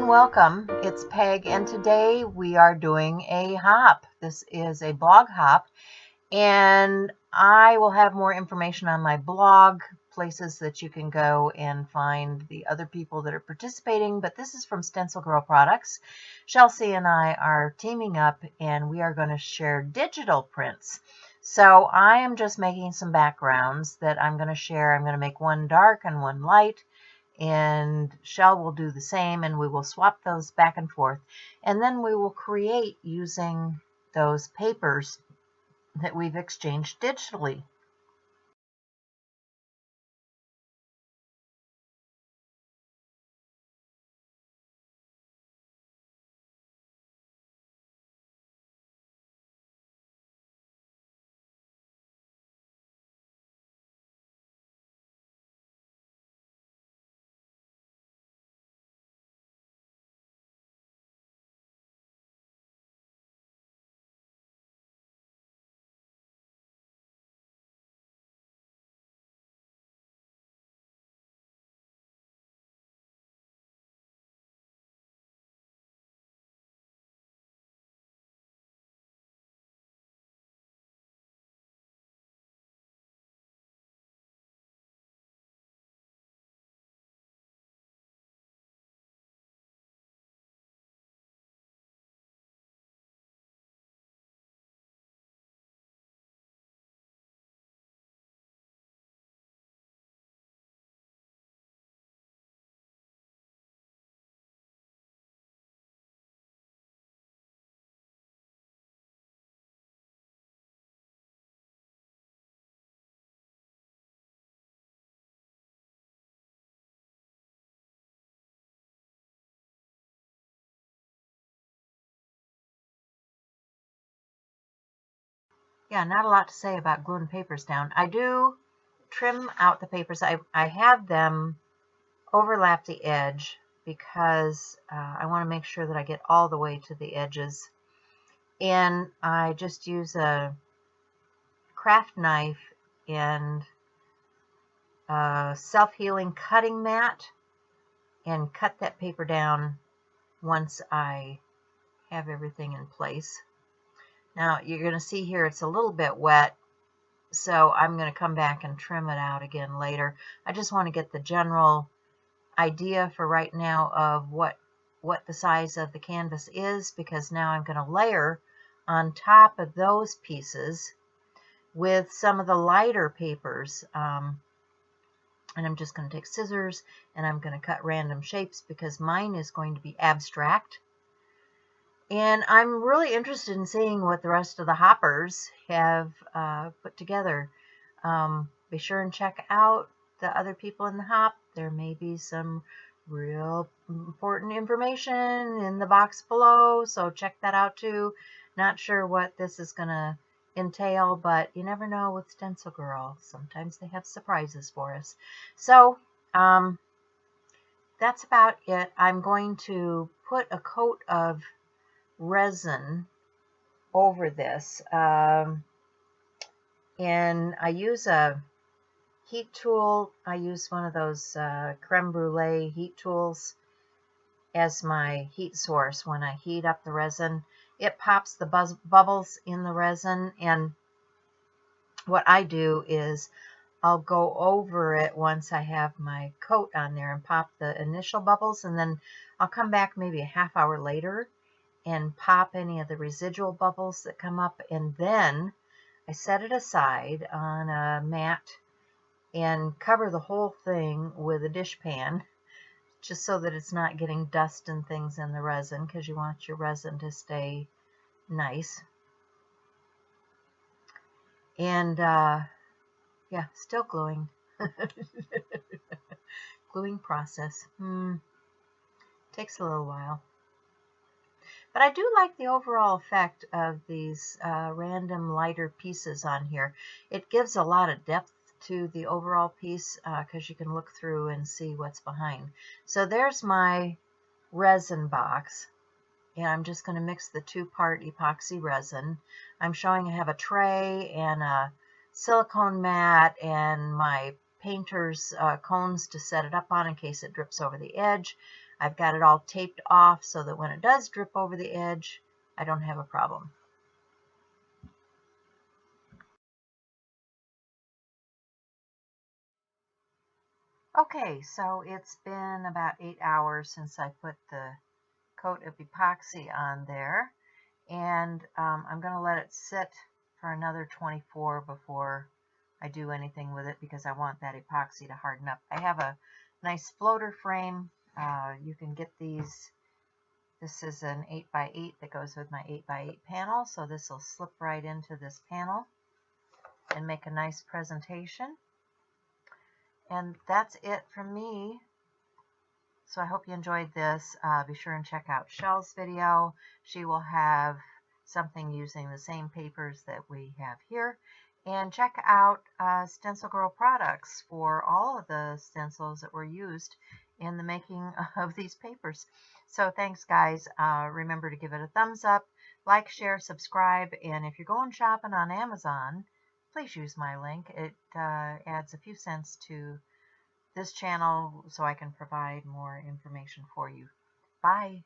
and welcome. It's Peg, and today we are doing a hop. This is a blog hop, and I will have more information on my blog, places that you can go and find the other people that are participating, but this is from StencilGirl Products. Chelsea and I are teaming up, and we are going to share digital prints. So I am just making some backgrounds that I'm going to share. I'm going to make one dark and one light, and Shell will do the same, and we will swap those back and forth, and then we will create using those papers that we've exchanged digitally. Yeah, not a lot to say about gluing papers down. I do trim out the papers. I have them overlap the edge because I want to make sure that I get all the way to the edges. And I just use a craft knife and a self-healing cutting mat and cut that paper down once I have everything in place. Now you're going to see here it's a little bit wet, so I'm going to come back and trim it out again later. I just want to get the general idea for right now of what the size of the canvas is, because now I'm going to layer on top of those pieces with some of the lighter papers. And I'm just going to take scissors and I'm going to cut random shapes because mine is going to be abstract. And I'm really interested in seeing what the rest of the hoppers have put together. Be sure and check out the other people in the hop. There may be some real important information in the box below, so check that out too. Not sure what this is going to entail, but you never know with StencilGirl. Sometimes they have surprises for us. So that's about it. I'm going to put a coat of resin over this, and I use a heat tool. I use one of those creme brulee heat tools as my heat source. When I heat up the resin, it pops the bubbles in the resin, and what I do is I'll go over it once I have my coat on there and pop the initial bubbles, and then I'll come back maybe a half hour later and pop any of the residual bubbles that come up, and then I set it aside on a mat and cover the whole thing with a dishpan, just so that it's not getting dust and things in the resin, because you want your resin to stay nice. And yeah, still gluing. Gluing process. Takes a little while. But I do like the overall effect of these random lighter pieces on here. It gives a lot of depth to the overall piece because you can look through and see what's behind. So there's my resin box, and I'm just going to mix the 2-part epoxy resin. I'm showing I have a tray and a silicone mat and my painter's cones to set it up on in case it drips over the edge. I've got it all taped off so that when it does drip over the edge, I don't have a problem. Okay, so it's been about 8 hours since I put the coat of epoxy on there, and I'm going to let it sit for another 24 before I do anything with it because I want that epoxy to harden up. I have a nice floater frame. You can get these. This is an 8x8 that goes with my 8x8 panel, so this will slip right into this panel and make a nice presentation. And that's it from me. So I hope you enjoyed this. Be sure and check out Shell's video. She will have something using the same papers that we have here. And check out StencilGirl Products for all of the stencils that were used in the making of these papers. So thanks, guys. Remember to give it a thumbs up, like, share, subscribe, and if you're going shopping on Amazon, please use my link. It adds a few cents to this channel so I can provide more information for you. Bye.